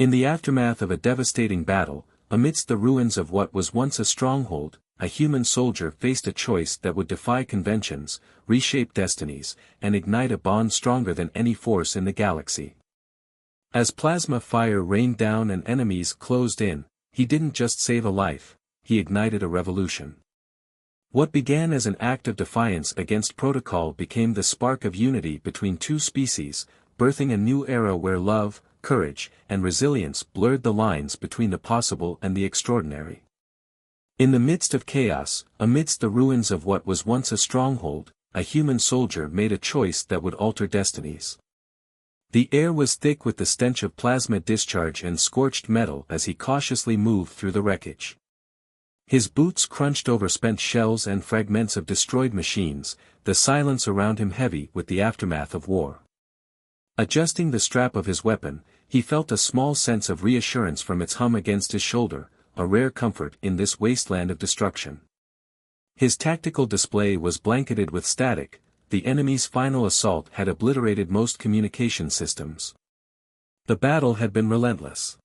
In the aftermath of a devastating battle, amidst the ruins of what was once a stronghold, a human soldier faced a choice that would defy conventions, reshape destinies, and ignite a bond stronger than any force in the galaxy. As plasma fire rained down and enemies closed in, he didn't just save a life, he ignited a revolution. What began as an act of defiance against protocol became the spark of unity between two species, birthing a new era where love, courage, and resilience blurred the lines between the possible and the extraordinary. In the midst of chaos, amidst the ruins of what was once a stronghold, a human soldier made a choice that would alter destinies. The air was thick with the stench of plasma discharge and scorched metal as he cautiously moved through the wreckage. His boots crunched over spent shells and fragments of destroyed machines, the silence around him heavy with the aftermath of war. Adjusting the strap of his weapon, he felt a small sense of reassurance from its hum against his shoulder, a rare comfort in this wasteland of destruction. His tactical display was blanketed with static, the enemy's final assault had obliterated most communication systems. The battle had been relentless.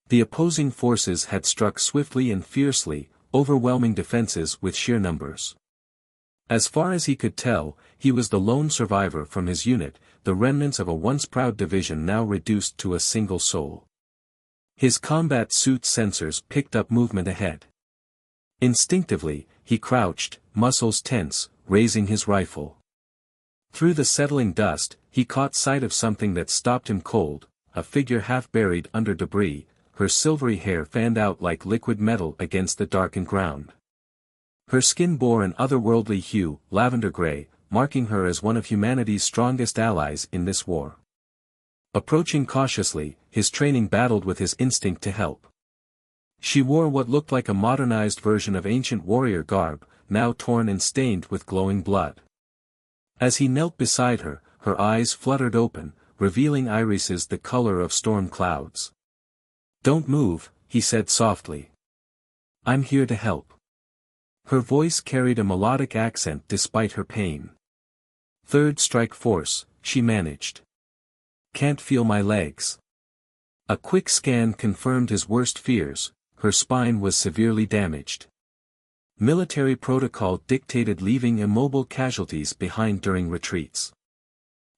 The opposing forces had struck swiftly and fiercely, overwhelming defenses with sheer numbers. As far as he could tell, he was the lone survivor from his unit, the remnants of a once proud division now reduced to a single soul. His combat suit's sensors picked up movement ahead. Instinctively, he crouched, muscles tense, raising his rifle. Through the settling dust, he caught sight of something that stopped him cold, a figure half buried under debris, her silvery hair fanned out like liquid metal against the darkened ground. Her skin bore an otherworldly hue, lavender gray, marking her as one of humanity's strongest allies in this war. Approaching cautiously, his training battled with his instinct to help. She wore what looked like a modernized version of ancient warrior garb, now torn and stained with glowing blood. As he knelt beside her, her eyes fluttered open, revealing irises the color of storm clouds. "Don't move," he said softly. "I'm here to help." Her voice carried a melodic accent despite her pain. "Third strike force," she managed. "Can't feel my legs." A quick scan confirmed his worst fears, her spine was severely damaged. Military protocol dictated leaving immobile casualties behind during retreats.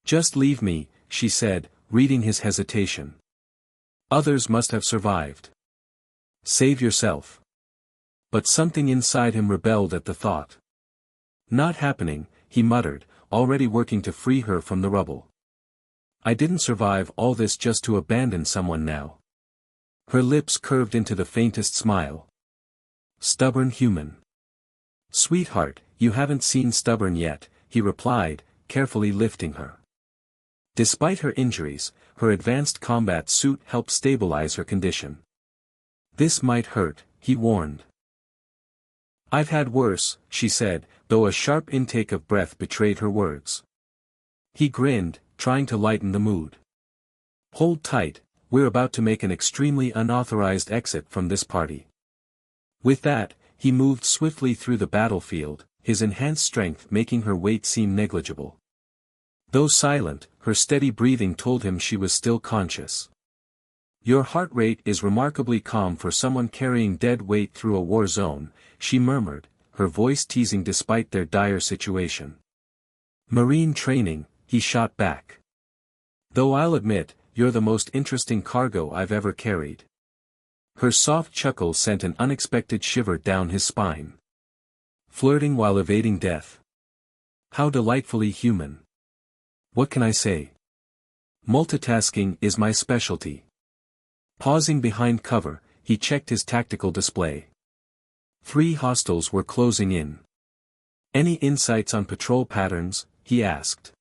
"Just leave me," she said, reading his hesitation. "Others must have survived. Save yourself." But something inside him rebelled at the thought. "Not happening," he muttered, already working to free her from the rubble. "I didn't survive all this just to abandon someone now." Her lips curved into the faintest smile. "Stubborn human." "Sweetheart, you haven't seen stubborn yet," he replied, carefully lifting her. Despite her injuries, her advanced combat suit helped stabilize her condition. "This might hurt," he warned. "I've had worse," she said, though a sharp intake of breath betrayed her words. He grinned, trying to lighten the mood. "Hold tight, we're about to make an extremely unauthorized exit from this party." With that, he moved swiftly through the battlefield, his enhanced strength making her weight seem negligible. Though silent, her steady breathing told him she was still conscious. "Your heart rate is remarkably calm for someone carrying dead weight through a war zone," she murmured, her voice teasing despite their dire situation. "Marine training," he shot back. "Though I'll admit, you're the most interesting cargo I've ever carried." Her soft chuckle sent an unexpected shiver down his spine. "Flirting while evading death. How delightfully human. What can I say? Multitasking is my specialty." Pausing behind cover, he checked his tactical display. 3 hostiles were closing in. "Any insights on patrol patterns?" he asked.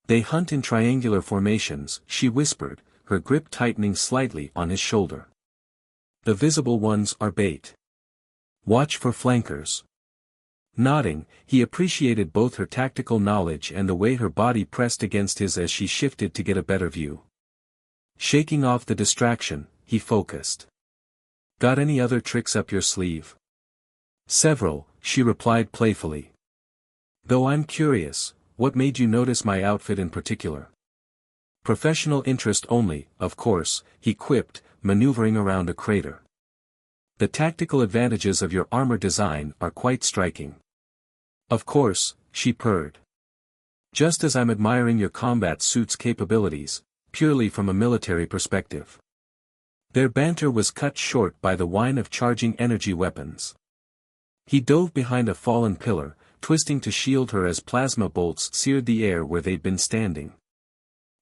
"They hunt in triangular formations," she whispered, her grip tightening slightly on his shoulder. "The visible ones are bait. Watch for flankers." Nodding, he appreciated both her tactical knowledge and the way her body pressed against his as she shifted to get a better view. Shaking off the distraction, he focused. "Got any other tricks up your sleeve?" "Several," she replied playfully. "Though I'm curious, what made you notice my outfit in particular?" Professional interest only, of course, he quipped, maneuvering around a crater. The tactical advantages of your armor design are quite striking. Of course, she purred. Just as I'm admiring your combat suit's capabilities, purely from a military perspective. Their banter was cut short by the whine of charging energy weapons. He dove behind a fallen pillar, twisting to shield her as plasma bolts seared the air where they'd been standing.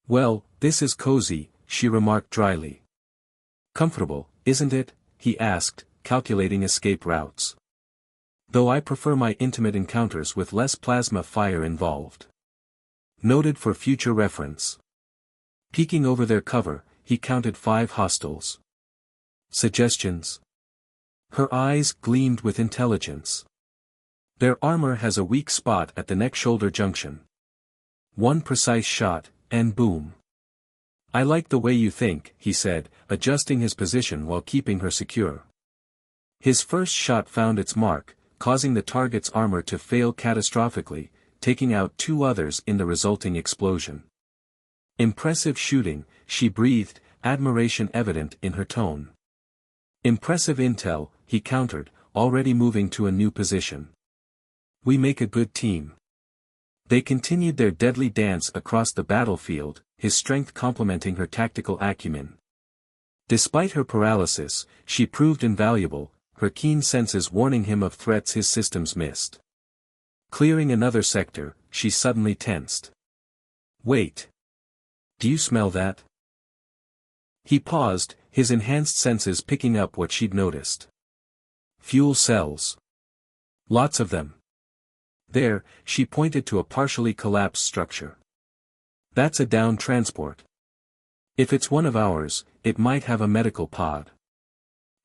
Well, this is cozy, she remarked dryly. Comfortable, isn't it? He asked, calculating escape routes. Though I prefer my intimate encounters with less plasma fire involved. Noted for future reference. Peeking over their cover, he counted 5 hostiles. Suggestions? Her eyes gleamed with intelligence. Their armor has a weak spot at the neck-shoulder junction. One precise shot, and boom. I like the way you think, he said, adjusting his position while keeping her secure. His first shot found its mark, causing the target's armor to fail catastrophically, taking out 2 others in the resulting explosion. Impressive shooting, she breathed, admiration evident in her tone. Impressive intel, he countered, already moving to a new position. We make a good team. They continued their deadly dance across the battlefield, his strength complementing her tactical acumen. Despite her paralysis, she proved invaluable, her keen senses warning him of threats his systems missed. Clearing another sector, she suddenly tensed. Wait. Do you smell that? He paused, his enhanced senses picking up what she'd noticed. Fuel cells. Lots of them. There, she pointed to a partially collapsed structure. That's a down transport. If it's one of ours, it might have a medical pod.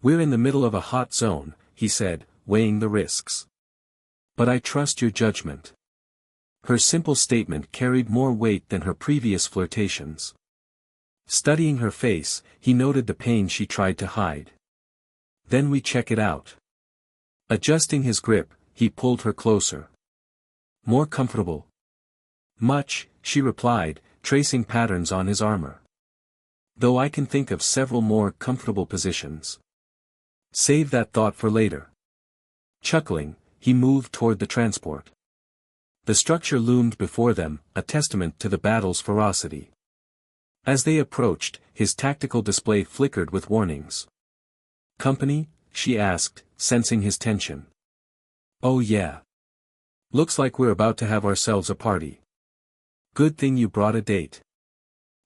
We're in the middle of a hot zone, he said, weighing the risks. But I trust your judgment. Her simple statement carried more weight than her previous flirtations. Studying her face, he noted the pain she tried to hide. Then we check it out. Adjusting his grip, he pulled her closer. More comfortable? Much, she replied, tracing patterns on his armor. Though I can think of several more comfortable positions. Save that thought for later. Chuckling, he moved toward the transport. The structure loomed before them, a testament to the battle's ferocity. As they approached, his tactical display flickered with warnings. Company? She asked, sensing his tension. Oh yeah. Looks like we're about to have ourselves a party. Good thing you brought a date.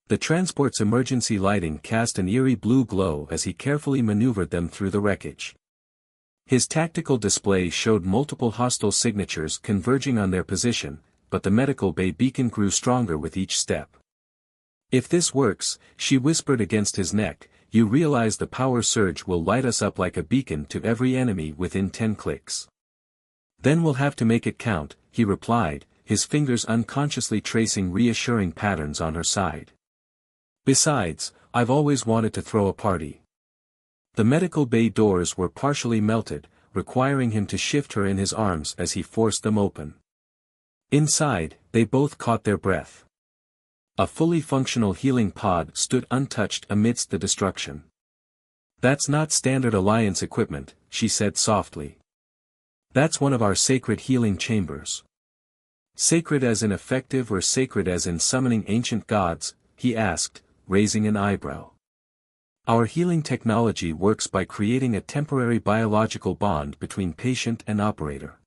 The transport's emergency lighting cast an eerie blue glow as he carefully maneuvered them through the wreckage. His tactical display showed multiple hostile signatures converging on their position, but the medical bay beacon grew stronger with each step. If this works, she whispered against his neck, you realize the power surge will light us up like a beacon to every enemy within 10 clicks. Then we'll have to make it count, he replied, his fingers unconsciously tracing reassuring patterns on her side. Besides, I've always wanted to throw a party. The medical bay doors were partially melted, requiring him to shift her in his arms as he forced them open. Inside, they both caught their breath. A fully functional healing pod stood untouched amidst the destruction. That's not standard Alliance equipment, she said softly. That's one of our sacred healing chambers. Sacred as in effective or sacred as in summoning ancient gods? He asked, raising an eyebrow. Our healing technology works by creating a temporary biological bond between patient and operator.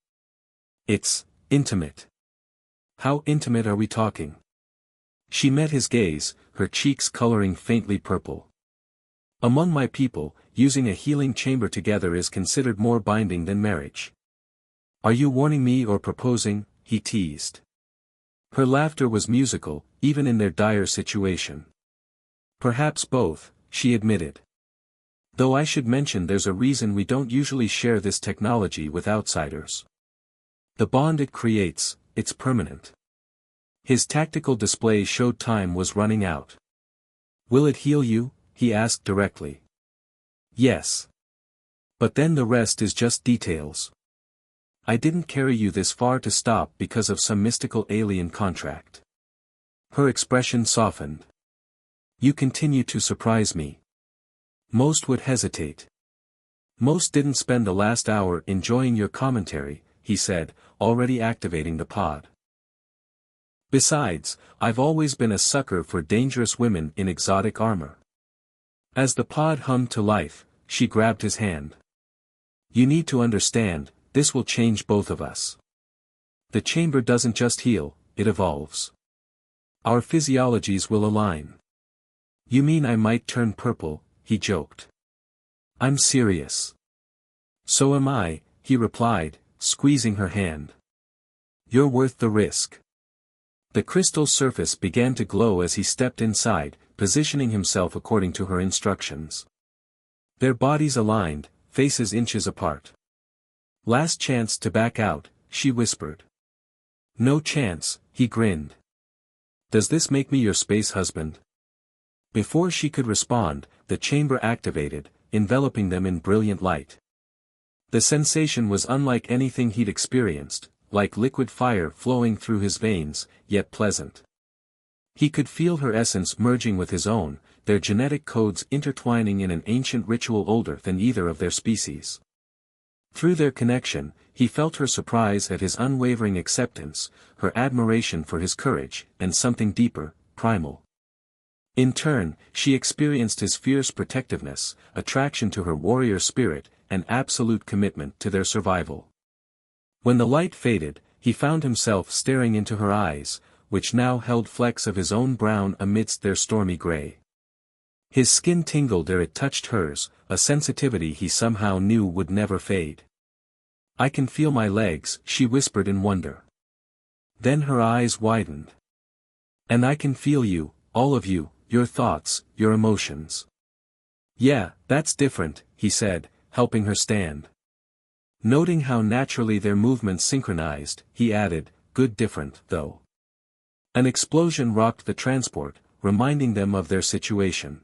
It's intimate. How intimate are we talking? She met his gaze, her cheeks coloring faintly purple. Among my people, using a healing chamber together is considered more binding than marriage. Are you warning me or proposing? He teased. Her laughter was musical, even in their dire situation. Perhaps both, she admitted. Though I should mention there's a reason we don't usually share this technology with outsiders. The bond it creates, it's permanent. His tactical display showed time was running out. Will it heal you? He asked directly. Yes. But then the rest is just details. I didn't carry you this far to stop because of some mystical alien contract. Her expression softened. You continue to surprise me. Most would hesitate. Most didn't spend the last hour enjoying your commentary, he said, already activating the pod. Besides, I've always been a sucker for dangerous women in exotic armor. As the pod hummed to life, she grabbed his hand. You need to understand, this will change both of us. The chamber doesn't just heal, it evolves. Our physiologies will align. You mean I might turn purple, he joked. I'm serious. So am I, he replied, squeezing her hand. You're worth the risk. The crystal surface began to glow as he stepped inside, positioning himself according to her instructions. Their bodies aligned, faces inches apart. Last chance to back out, she whispered. No chance, he grinned. Does this make me your space husband? Before she could respond, the chamber activated, enveloping them in brilliant light. The sensation was unlike anything he'd experienced, like liquid fire flowing through his veins, yet pleasant. He could feel her essence merging with his own, their genetic codes intertwining in an ancient ritual older than either of their species. Through their connection, he felt her surprise at his unwavering acceptance, her admiration for his courage, and something deeper, primal. In turn, she experienced his fierce protectiveness, attraction to her warrior spirit, and absolute commitment to their survival. When the light faded, he found himself staring into her eyes, which now held flecks of his own brown amidst their stormy gray. His skin tingled ere it touched hers, a sensitivity he somehow knew would never fade. I can feel my legs, she whispered in wonder. Then her eyes widened. And I can feel you, all of you, your thoughts, your emotions. Yeah, that's different, he said, helping her stand. Noting how naturally their movements synchronized, he added, good different, though. An explosion rocked the transport, reminding them of their situation.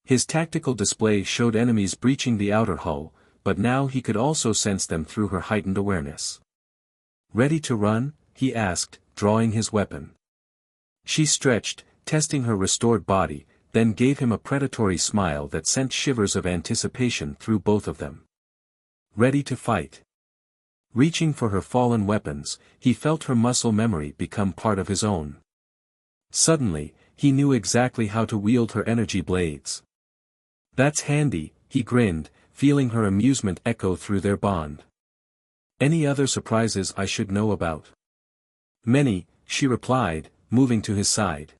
His tactical display showed enemies breaching the outer hull, but now he could also sense them through her heightened awareness. Ready to run? He asked, drawing his weapon. She stretched, testing her restored body, then gave him a predatory smile that sent shivers of anticipation through both of them. Ready to fight. Reaching for her fallen weapons, he felt her muscle memory become part of his own. Suddenly, he knew exactly how to wield her energy blades. That's handy, he grinned, feeling her amusement echo through their bond. Any other surprises I should know about? Many, she replied, moving to his side.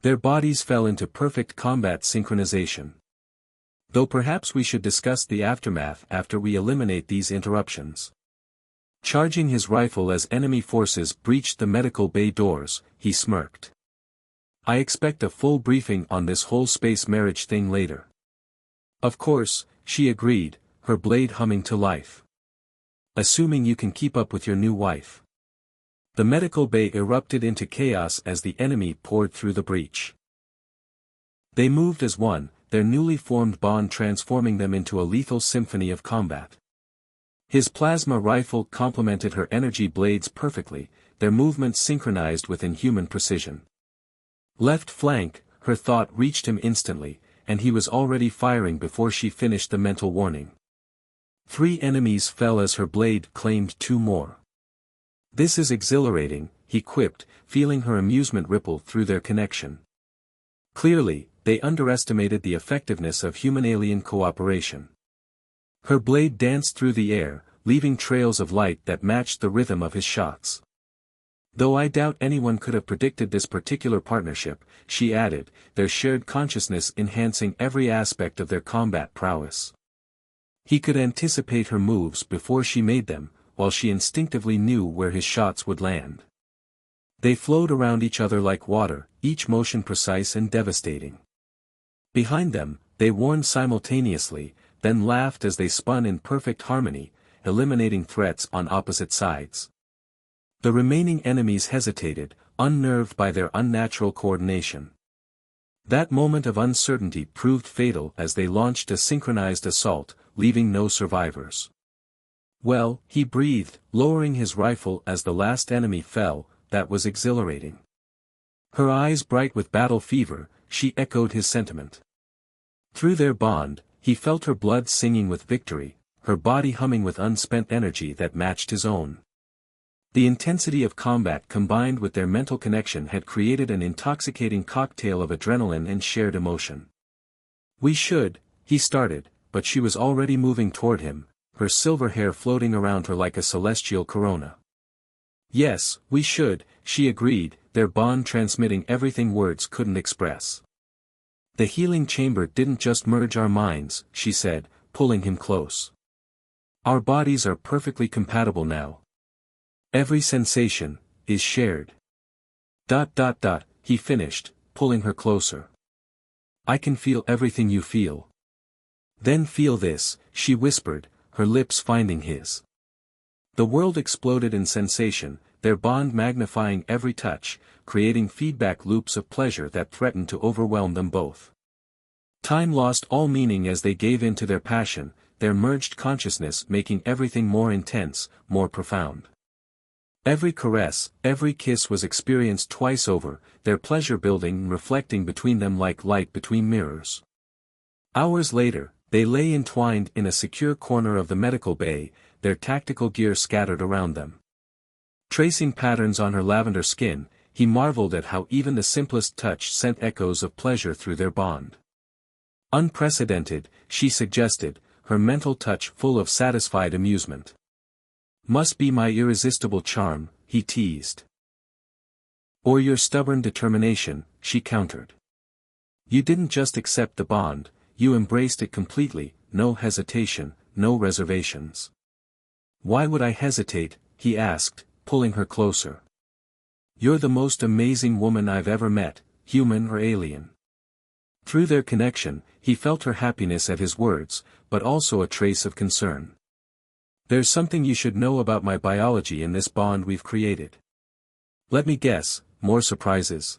Their bodies fell into perfect combat synchronization. Though perhaps we should discuss the aftermath after we eliminate these interruptions. Charging his rifle as enemy forces breached the medical bay doors, he smirked. I expect a full briefing on this whole space marriage thing later. Of course, she agreed, her blade humming to life. Assuming you can keep up with your new wife. The medical bay erupted into chaos as the enemy poured through the breach. They moved as one, their newly formed bond transforming them into a lethal symphony of combat. His plasma rifle complemented her energy blades perfectly, their movements synchronized with inhuman precision. Left flank, her thought reached him instantly, and he was already firing before she finished the mental warning. 3 enemies fell as her blade claimed 2 more. This is exhilarating, he quipped, feeling her amusement ripple through their connection. Clearly, they underestimated the effectiveness of human-alien cooperation. Her blade danced through the air, leaving trails of light that matched the rhythm of his shots. Though I doubt anyone could have predicted this particular partnership, she added, their shared consciousness enhancing every aspect of their combat prowess. He could anticipate her moves before she made them, while she instinctively knew where his shots would land. They flowed around each other like water, each motion precise and devastating. Behind them, they warned simultaneously, then laughed as they spun in perfect harmony, eliminating threats on opposite sides. The remaining enemies hesitated, unnerved by their unnatural coordination. That moment of uncertainty proved fatal as they launched a synchronized assault, leaving no survivors. Well, he breathed, lowering his rifle as the last enemy fell, that was exhilarating. Her eyes bright with battle fever, she echoed his sentiment. Through their bond, he felt her blood singing with victory, her body humming with unspent energy that matched his own. The intensity of combat combined with their mental connection had created an intoxicating cocktail of adrenaline and shared emotion. "We should," he started, but she was already moving toward him, her silver hair floating around her like a celestial corona. "Yes, we should," she agreed, their bond transmitting everything words couldn't express. "The healing chamber didn't just merge our minds," she said, pulling him close. "Our bodies are perfectly compatible now. Every sensation is shared." He finished, pulling her closer. "I can feel everything you feel." "Then feel this," she whispered, her lips finding his. The world exploded in sensation, their bond magnifying every touch, creating feedback loops of pleasure that threatened to overwhelm them both. Time lost all meaning as they gave in to their passion, their merged consciousness making everything more intense, more profound. Every caress, every kiss was experienced twice over, their pleasure building and reflecting between them like light between mirrors. Hours later, they lay entwined in a secure corner of the medical bay, their tactical gear scattered around them. Tracing patterns on her lavender skin, he marveled at how even the simplest touch sent echoes of pleasure through their bond. "Unprecedented," she suggested, her mental touch full of satisfied amusement. "Must be my irresistible charm," he teased. "Or your stubborn determination," she countered. "You didn't just accept the bond, you embraced it completely, no hesitation, no reservations." "Why would I hesitate?" he asked, pulling her closer. "You're the most amazing woman I've ever met, human or alien." Through their connection, he felt her happiness at his words, but also a trace of concern. "There's something you should know about my biology in this bond we've created." "Let me guess, more surprises."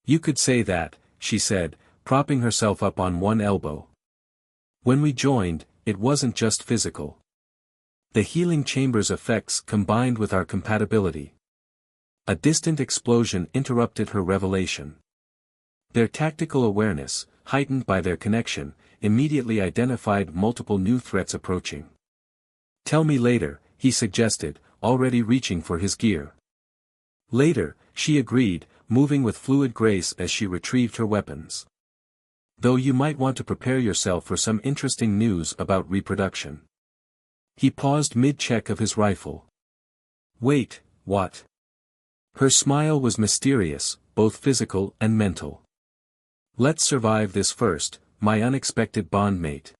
"You could say that," she said, propping herself up on one elbow. "When we joined, it wasn't just physical. The healing chamber's effects combined with our compatibility." A distant explosion interrupted her revelation. Their tactical awareness, heightened by their connection, immediately identified multiple new threats approaching. "Tell me later," he suggested, already reaching for his gear. "Later," she agreed, moving with fluid grace as she retrieved her weapons. "Though you might want to prepare yourself for some interesting news about reproduction." He paused mid-check of his rifle. "Wait, what?" Her smile was mysterious, both physical and mental. "Let's survive this first, my unexpected bondmate.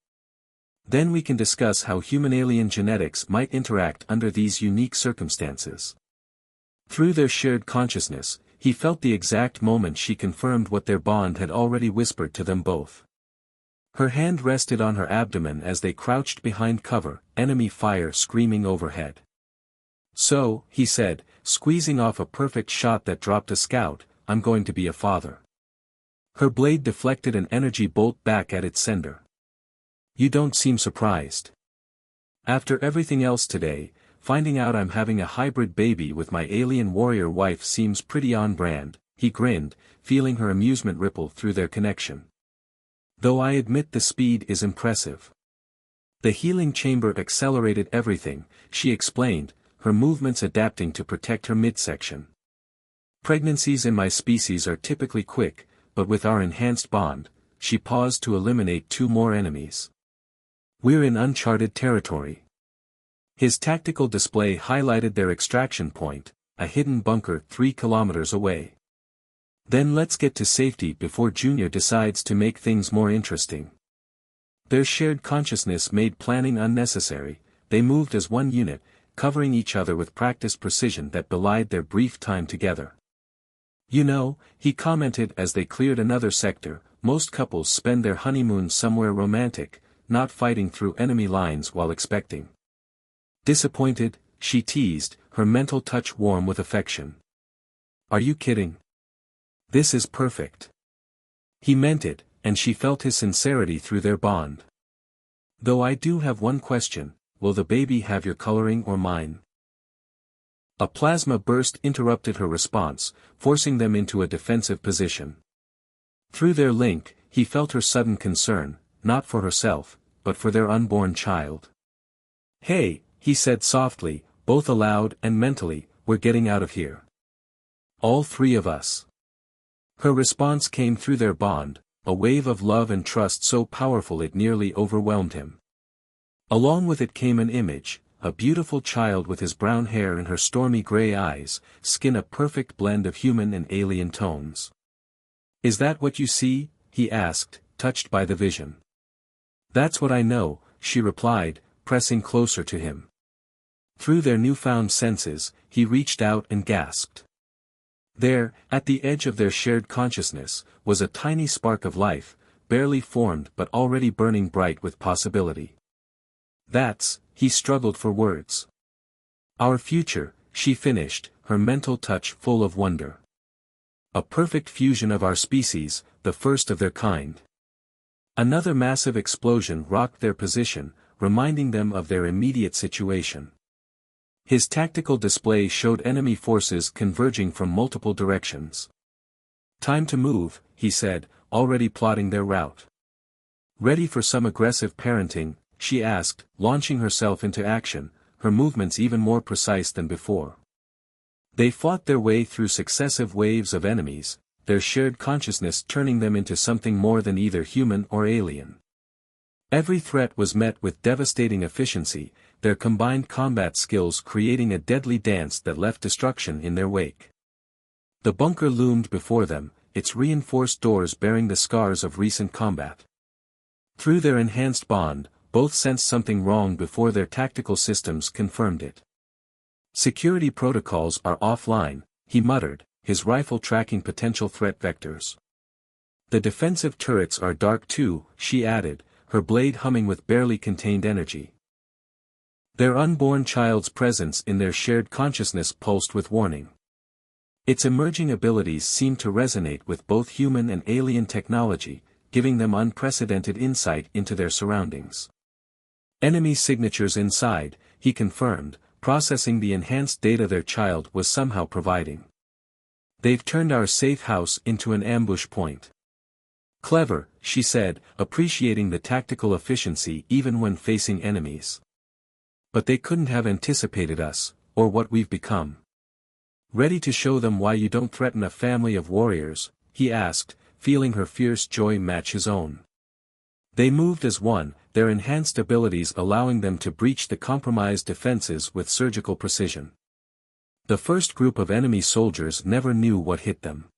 Then we can discuss how human-alien genetics might interact under these unique circumstances." Through their shared consciousness, he felt the exact moment she confirmed what their bond had already whispered to them both. Her hand rested on her abdomen as they crouched behind cover, enemy fire screaming overhead. "So," he said, squeezing off a perfect shot that dropped a scout, "I'm going to be a father." Her blade deflected an energy bolt back at its sender. "You don't seem surprised." "After everything else today, finding out I'm having a hybrid baby with my alien warrior wife seems pretty on brand," he grinned, feeling her amusement ripple through their connection. "Though I admit the speed is impressive. The healing chamber accelerated everything," she explained, her movements adapting to protect her midsection. "Pregnancies in my species are typically quick, but with our enhanced bond," she paused to eliminate 2 more enemies. "We're in uncharted territory." His tactical display highlighted their extraction point, a hidden bunker 3 kilometers away. "Then let's get to safety before Junior decides to make things more interesting." Their shared consciousness made planning unnecessary, they moved as one unit, covering each other with practiced precision that belied their brief time together. "You know," he commented as they cleared another sector, "most couples spend their honeymoon somewhere romantic, not fighting through enemy lines while expecting." "Disappointed?" she teased, her mental touch warm with affection. "Are you kidding? This is perfect." He meant it, and she felt his sincerity through their bond. "Though I do have one question, will the baby have your coloring or mine?" A plasma burst interrupted her response, forcing them into a defensive position. Through their link, he felt her sudden concern, not for herself, but for their unborn child. "Hey," he said softly, both aloud and mentally, "we're getting out of here. All three of us." Her response came through their bond, a wave of love and trust so powerful it nearly overwhelmed him. Along with it came an image, a beautiful child with his brown hair and her stormy gray eyes, skin a perfect blend of human and alien tones. "Is that what you see?" he asked, touched by the vision. "That's what I know," she replied, pressing closer to him. Through their newfound senses, he reached out and gasped. There, at the edge of their shared consciousness, was a tiny spark of life, barely formed but already burning bright with possibility. He struggled for words. "Our future," she finished, her mental touch full of wonder. "A perfect fusion of our species, the first of their kind." Another massive explosion rocked their position, reminding them of their immediate situation. His tactical display showed enemy forces converging from multiple directions. "Time to move," he said, already plotting their route. "Ready for some aggressive parenting?" she asked, launching herself into action, her movements even more precise than before. They fought their way through successive waves of enemies, their shared consciousness turning them into something more than either human or alien. Every threat was met with devastating efficiency, their combined combat skills creating a deadly dance that left destruction in their wake. The bunker loomed before them, its reinforced doors bearing the scars of recent combat. Through their enhanced bond, both sensed something wrong before their tactical systems confirmed it. "Security protocols are offline," he muttered, his rifle tracking potential threat vectors. "The defensive turrets are dark too," she added, her blade humming with barely contained energy. Their unborn child's presence in their shared consciousness pulsed with warning. Its emerging abilities seemed to resonate with both human and alien technology, giving them unprecedented insight into their surroundings. "Enemy signatures inside," he confirmed, processing the enhanced data their child was somehow providing. "They've turned our safe house into an ambush point." "Clever," she said, appreciating the tactical efficiency even when facing enemies. "But they couldn't have anticipated us, or what we've become." "Ready to show them why you don't threaten a family of warriors?" he asked, feeling her fierce joy match his own. They moved as one, their enhanced abilities allowing them to breach the compromised defenses with surgical precision. The first group of enemy soldiers never knew what hit them.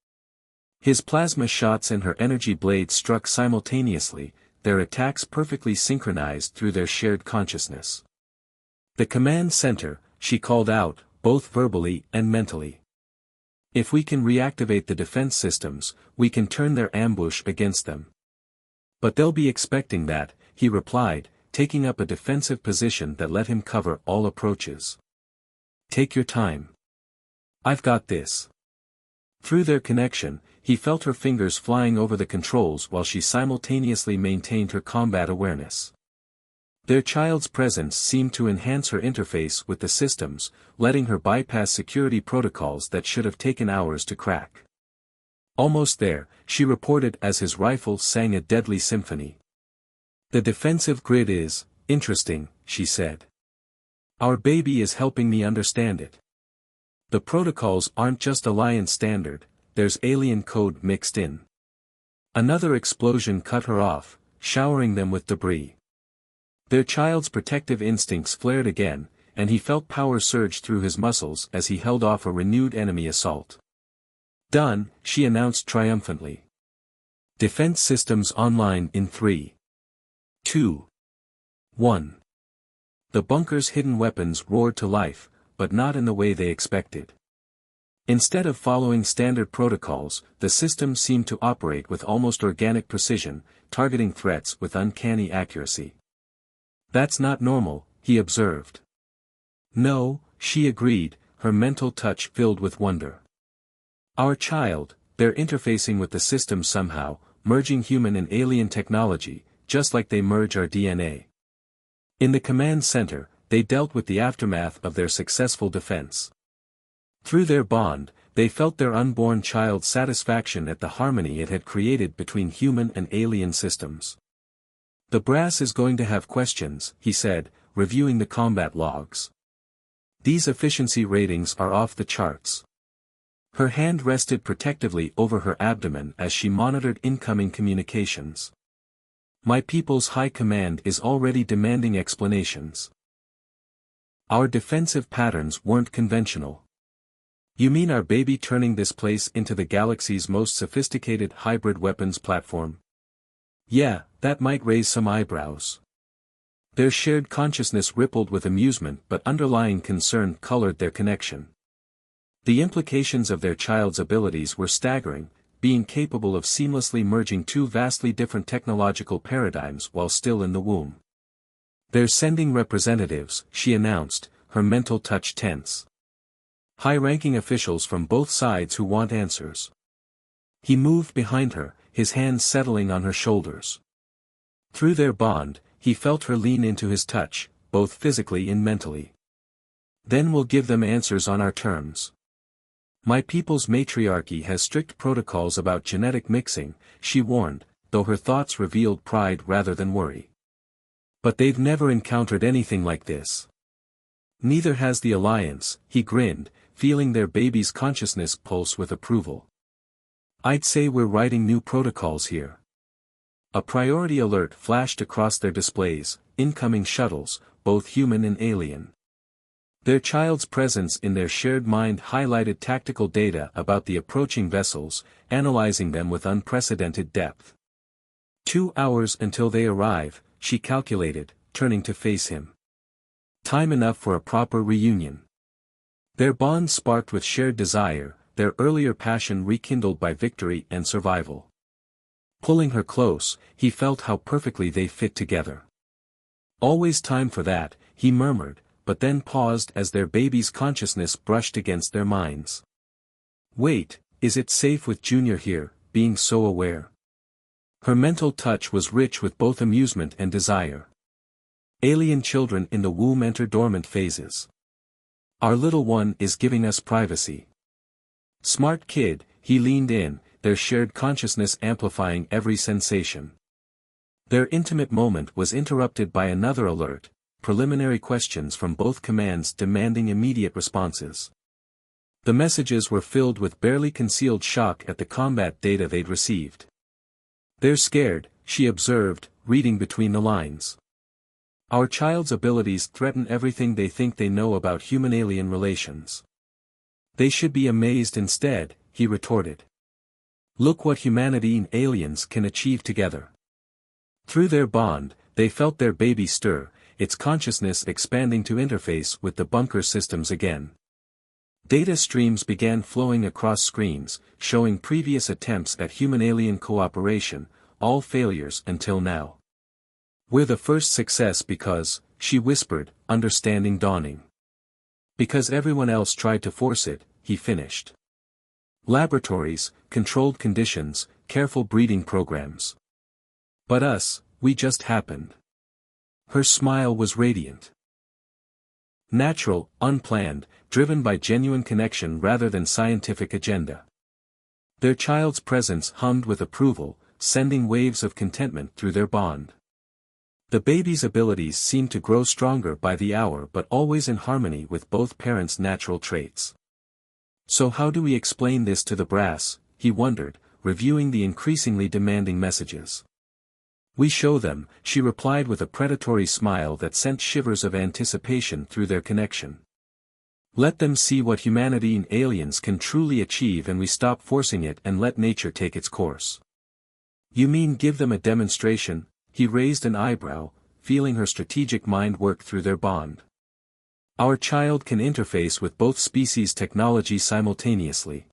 His plasma shots and her energy blades struck simultaneously, their attacks perfectly synchronized through their shared consciousness. "The command center," she called out, both verbally and mentally. "If we can reactivate the defense systems, we can turn their ambush against them." "But they'll be expecting that," he replied, taking up a defensive position that let him cover all approaches. "Take your time. I've got this." Through their connection, he felt her fingers flying over the controls while she simultaneously maintained her combat awareness. Their child's presence seemed to enhance her interface with the systems, letting her bypass security protocols that should have taken hours to crack. "Almost there," she reported as his rifle sang a deadly symphony. "The defensive grid is interesting," she said. "Our baby is helping me understand it. The protocols aren't just Alliance standard, there's alien code mixed in." Another explosion cut her off, showering them with debris. Their child's protective instincts flared again, and he felt power surge through his muscles as he held off a renewed enemy assault. "Done," she announced triumphantly. "Defense systems online in 3, 2, 1. The bunker's hidden weapons roared to life, but not in the way they expected. Instead of following standard protocols, the system seemed to operate with almost organic precision, targeting threats with uncanny accuracy. "That's not normal," he observed. "No," she agreed, her mental touch filled with wonder. "Our child, they're interfacing with the system somehow, merging human and alien technology, just like they merge our DNA." In the command center, they dealt with the aftermath of their successful defense. Through their bond, they felt their unborn child's satisfaction at the harmony it had created between human and alien systems. "The brass is going to have questions," he said, reviewing the combat logs. "These efficiency ratings are off the charts." Her hand rested protectively over her abdomen as she monitored incoming communications. "My people's high command is already demanding explanations. Our defensive patterns weren't conventional." "You mean our baby turning this place into the galaxy's most sophisticated hybrid weapons platform?" "Yeah, that might raise some eyebrows." Their shared consciousness rippled with amusement, but underlying concern colored their connection. The implications of their child's abilities were staggering, being capable of seamlessly merging two vastly different technological paradigms while still in the womb. "They're sending representatives," she announced, her mental touch tense. "High-ranking officials from both sides who want answers." He moved behind her, his hands settling on her shoulders. Through their bond, he felt her lean into his touch, both physically and mentally. "Then we'll give them answers on our terms. My people's matriarchy has strict protocols about genetic mixing," she warned, though her thoughts revealed pride rather than worry. "But they've never encountered anything like this." "Neither has the Alliance," he grinned, feeling their baby's consciousness pulse with approval. "I'd say we're writing new protocols here." A priority alert flashed across their displays: incoming shuttles, both human and alien. Their child's presence in their shared mind highlighted tactical data about the approaching vessels, analyzing them with unprecedented depth. 2 hours until they arrive, she calculated, turning to face him. Time enough for a proper reunion. Their bond sparked with shared desire, their earlier passion rekindled by victory and survival. Pulling her close, he felt how perfectly they fit together. "Always time for that," he murmured, but then paused as their baby's consciousness brushed against their minds. "Wait, is it safe with Junior here, being so aware?" Her mental touch was rich with both amusement and desire. "Alien children in the womb enter dormant phases. Our little one is giving us privacy." "Smart kid," he leaned in, their shared consciousness amplifying every sensation. Their intimate moment was interrupted by another alert, preliminary questions from both commands demanding immediate responses. The messages were filled with barely concealed shock at the combat data they'd received. "They're scared," she observed, reading between the lines. "Our child's abilities threaten everything they think they know about human-alien relations." "They should be amazed instead," he retorted. "Look what humanity and aliens can achieve together." Through their bond, they felt their baby stir, its consciousness expanding to interface with the bunker systems again. Data streams began flowing across screens, showing previous attempts at human-alien cooperation, all failures until now. "We're the first success because," she whispered, understanding dawning. "Because everyone else tried to force it," he finished. "Laboratories, controlled conditions, careful breeding programs. But us, we just happened." Her smile was radiant. Natural, unplanned, driven by genuine connection rather than scientific agenda. Their child's presence hummed with approval, sending waves of contentment through their bond. The baby's abilities seemed to grow stronger by the hour, but always in harmony with both parents' natural traits. "So how do we explain this to the brass?" he wondered, reviewing the increasingly demanding messages. "We show them," she replied with a predatory smile that sent shivers of anticipation through their connection. "Let them see what humanity and aliens can truly achieve, and we stop forcing it and let nature take its course." "You mean give them a demonstration?" He raised an eyebrow, feeling her strategic mind work through their bond. "Our child can interface with both species' technology simultaneously.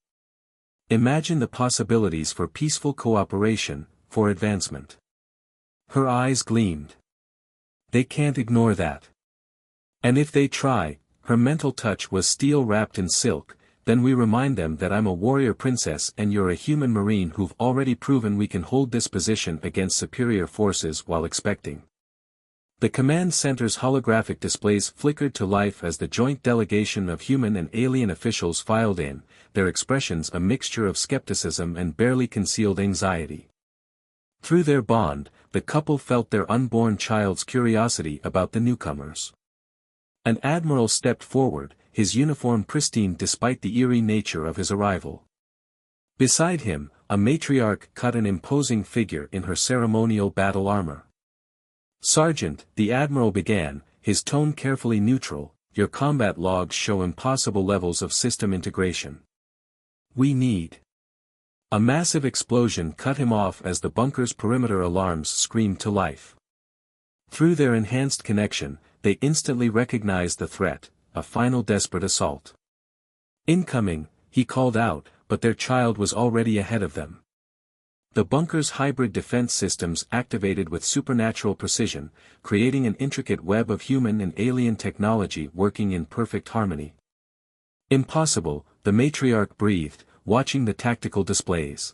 Imagine the possibilities for peaceful cooperation, for advancement." Her eyes gleamed. "They can't ignore that. And if they try," her mental touch was steel wrapped in silk, "then we remind them that I'm a warrior princess and you're a human marine who've already proven we can hold this position against superior forces while expecting." The command center's holographic displays flickered to life as the joint delegation of human and alien officials filed in, their expressions a mixture of skepticism and barely concealed anxiety. Through their bond, the couple felt their unborn child's curiosity about the newcomers. An admiral stepped forward, his uniform pristine despite the eerie nature of his arrival. Beside him, a matriarch cut an imposing figure in her ceremonial battle armor. "Sergeant," the admiral began, his tone carefully neutral, "your combat logs show impossible levels of system integration. We need—" A massive explosion cut him off as the bunker's perimeter alarms screamed to life. Through their enhanced connection, they instantly recognized the threat, a final desperate assault. "Incoming," he called out, but their child was already ahead of them. The bunker's hybrid defense systems activated with supernatural precision, creating an intricate web of human and alien technology working in perfect harmony. "Impossible," the matriarch breathed, watching the tactical displays.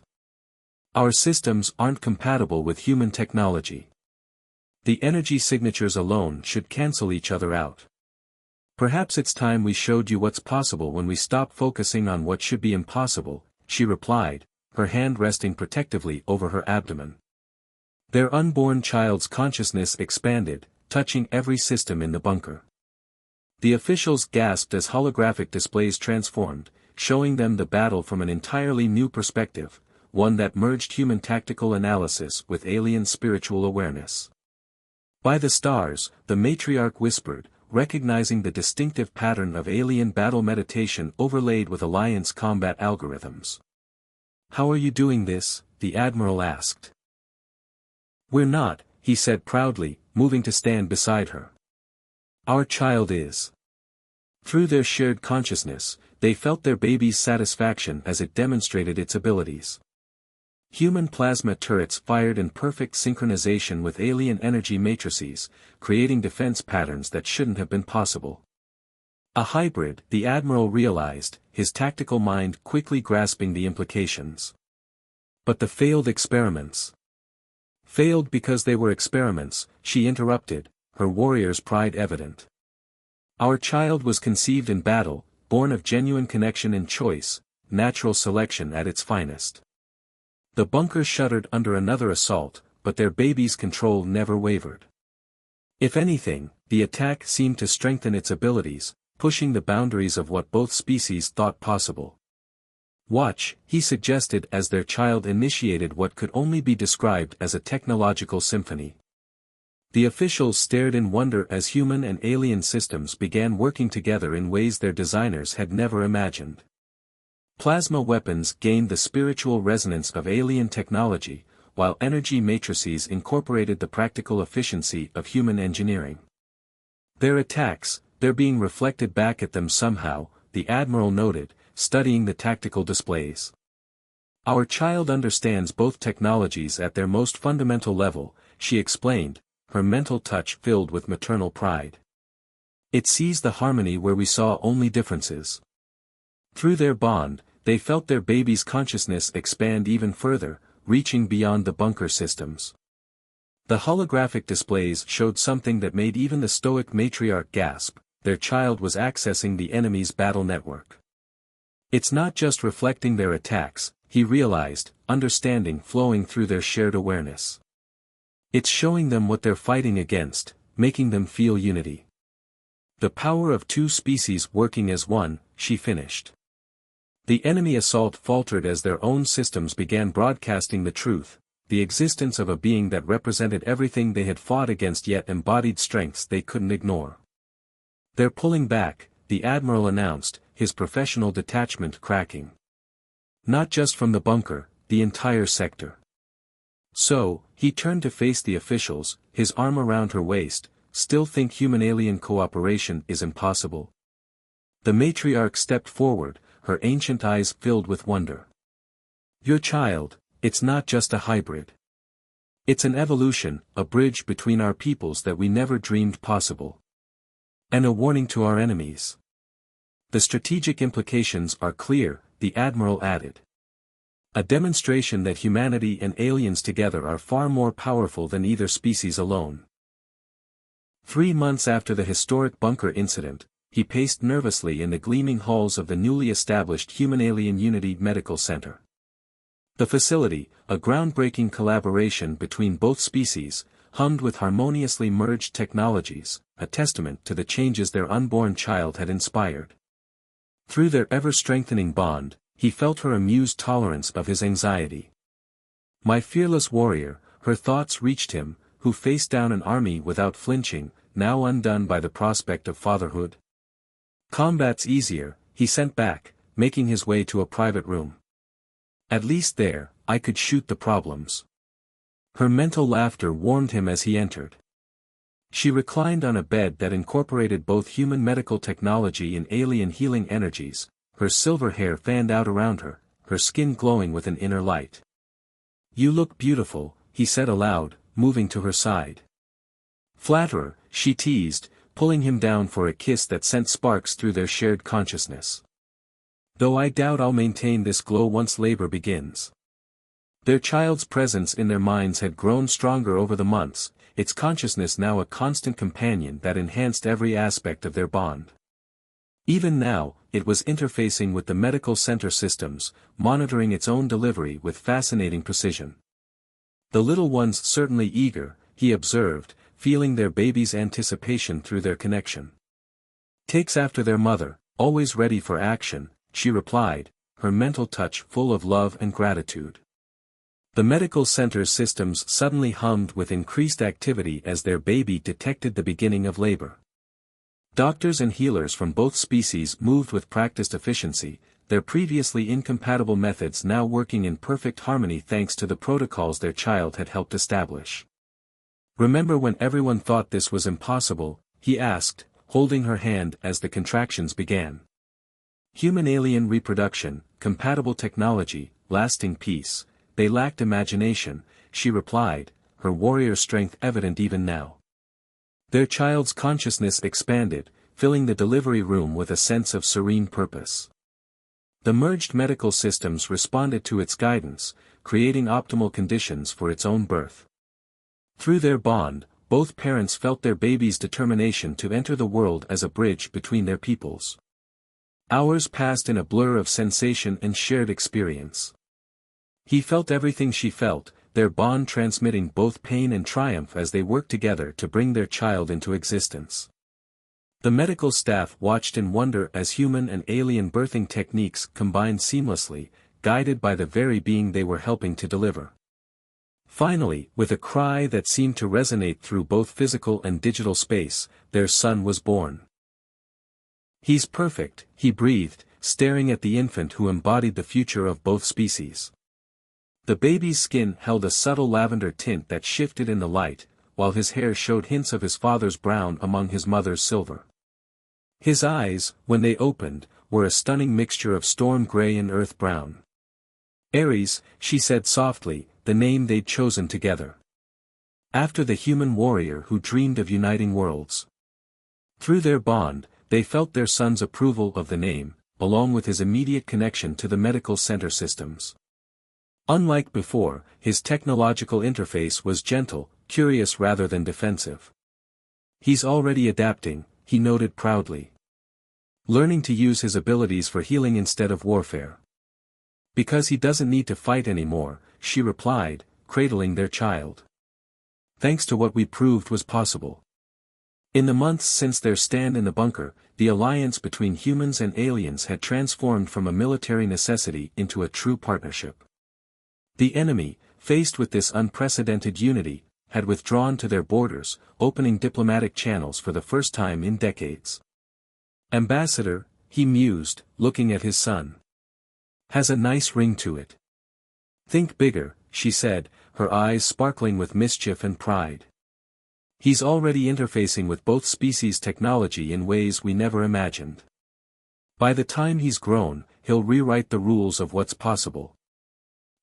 "Our systems aren't compatible with human technology. The energy signatures alone should cancel each other out. Perhaps it's time we showed you what's possible when we stop focusing on what should be impossible," she replied, her hand resting protectively over her abdomen. Their unborn child's consciousness expanded, touching every system in the bunker. The officials gasped as holographic displays transformed, showing them the battle from an entirely new perspective, one that merged human tactical analysis with alien spiritual awareness. "By the stars," the matriarch whispered, recognizing the distinctive pattern of alien battle meditation overlaid with Alliance combat algorithms. "How are you doing this?" the admiral asked. "We're not," he said proudly, moving to stand beside her. "Our child is." Through their shared consciousness, they felt their baby's satisfaction as it demonstrated its abilities. Human plasma turrets fired in perfect synchronization with alien energy matrices, creating defense patterns that shouldn't have been possible. A hybrid, the admiral realized, his tactical mind quickly grasping the implications. But the failed experiments. Failed because they were experiments, she interrupted, her warrior's pride evident. "Our child was conceived in battle, born of genuine connection and choice, natural selection at its finest." The bunker shuddered under another assault, but their baby's control never wavered. If anything, the attack seemed to strengthen its abilities, pushing the boundaries of what both species thought possible. "Watch," he suggested as their child initiated what could only be described as a technological symphony. The officials stared in wonder as human and alien systems began working together in ways their designers had never imagined. Plasma weapons gained the spiritual resonance of alien technology, while energy matrices incorporated the practical efficiency of human engineering. Their attacks, they're being reflected back at them somehow, the admiral noted, studying the tactical displays. "Our child understands both technologies at their most fundamental level," she explained, her mental touch filled with maternal pride. "It sees the harmony where we saw only differences." Through their bond, they felt their baby's consciousness expand even further, reaching beyond the bunker systems. The holographic displays showed something that made even the stoic matriarch gasp: their child was accessing the enemy's battle network. It's not just reflecting their attacks, he realized, understanding flowing through their shared awareness. It's showing them what they're fighting against, making them feel unity. The power of two species working as one, she finished. The enemy assault faltered as their own systems began broadcasting the truth, the existence of a being that represented everything they had fought against yet embodied strengths they couldn't ignore. "They're pulling back," the admiral announced, his professional detachment cracking. "Not just from the bunker, the entire sector." So, he turned to face the officials, his arm around her waist. "Still think human-alien cooperation is impossible?" The matriarch stepped forward, her ancient eyes filled with wonder. "Your child, it's not just a hybrid. It's an evolution, a bridge between our peoples that we never dreamed possible. And a warning to our enemies. The strategic implications are clear," the admiral added. "A demonstration that humanity and aliens together are far more powerful than either species alone." 3 months after the historic bunker incident, he paced nervously in the gleaming halls of the newly established Human-Alien Unity Medical Center. The facility, a groundbreaking collaboration between both species, hummed with harmoniously merged technologies, a testament to the changes their unborn child had inspired. Through their ever-strengthening bond, he felt her amused tolerance of his anxiety. My fearless warrior, her thoughts reached him, who faced down an army without flinching, now undone by the prospect of fatherhood. Combat's easier, he sent back, making his way to a private room. At least there, I could shoot the problems. Her mental laughter warmed him as he entered. She reclined on a bed that incorporated both human medical technology and alien healing energies, her silver hair fanned out around her, her skin glowing with an inner light. "You look beautiful," he said aloud, moving to her side. "Flatterer," she teased, pulling him down for a kiss that sent sparks through their shared consciousness. "Though I doubt I'll maintain this glow once labor begins." Their child's presence in their minds had grown stronger over the months, its consciousness now a constant companion that enhanced every aspect of their bond. Even now, it was interfacing with the medical center systems, monitoring its own delivery with fascinating precision. "The little one's certainly eager," he observed, feeling their baby's anticipation through their connection. "Takes after their mother, always ready for action," she replied, her mental touch full of love and gratitude. The medical center's systems suddenly hummed with increased activity as their baby detected the beginning of labor. Doctors and healers from both species moved with practiced efficiency, their previously incompatible methods now working in perfect harmony thanks to the protocols their child had helped establish. "Remember when everyone thought this was impossible?" he asked, holding her hand as the contractions began. "Human-alien reproduction, compatible technology, lasting peace. They lacked imagination," she replied, her warrior strength evident even now. Their child's consciousness expanded, filling the delivery room with a sense of serene purpose. The merged medical systems responded to its guidance, creating optimal conditions for its own birth. Through their bond, both parents felt their baby's determination to enter the world as a bridge between their peoples. Hours passed in a blur of sensation and shared experience. He felt everything she felt, their bond transmitting both pain and triumph as they worked together to bring their child into existence. The medical staff watched in wonder as human and alien birthing techniques combined seamlessly, guided by the very being they were helping to deliver. Finally, with a cry that seemed to resonate through both physical and digital space, their son was born. "He's perfect," he breathed, staring at the infant who embodied the future of both species. The baby's skin held a subtle lavender tint that shifted in the light, while his hair showed hints of his father's brown among his mother's silver. His eyes, when they opened, were a stunning mixture of storm gray and earth brown. "Ares," she said softly, the name they'd chosen together. After the human warrior who dreamed of uniting worlds. Through their bond, they felt their son's approval of the name, along with his immediate connection to the medical center systems. Unlike before, his technological interface was gentle, curious rather than defensive. "He's already adapting," he noted proudly. "Learning to use his abilities for healing instead of warfare." "Because he doesn't need to fight anymore," she replied, cradling their child. "Thanks to what we proved was possible." In the months since their stand in the bunker, the alliance between humans and aliens had transformed from a military necessity into a true partnership. The enemy, faced with this unprecedented unity, had withdrawn to their borders, opening diplomatic channels for the first time in decades. "Ambassador," he mused, looking at his son. "Has a nice ring to it." "Think bigger," she said, her eyes sparkling with mischief and pride. "He's already interfacing with both species' technology in ways we never imagined. By the time he's grown, he'll rewrite the rules of what's possible."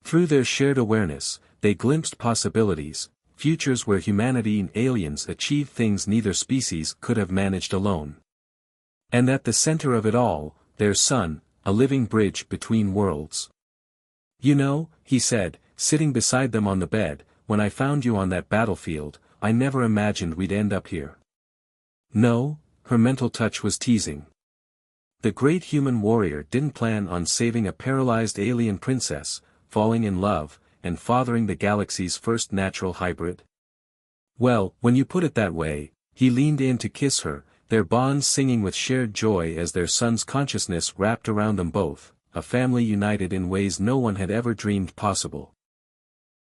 Through their shared awareness, they glimpsed possibilities, futures where humanity and aliens achieved things neither species could have managed alone. And at the center of it all, their son, a living bridge between worlds. "You know," he said, sitting beside them on the bed, "when I found you on that battlefield, I never imagined we'd end up here." "No," her mental touch was teasing. The great human warrior didn't plan on saving a paralyzed alien princess, falling in love, and fathering the galaxy's first natural hybrid. Well, when you put it that way, he leaned in to kiss her, their bonds singing with shared joy as their son's consciousness wrapped around them both, a family united in ways no one had ever dreamed possible.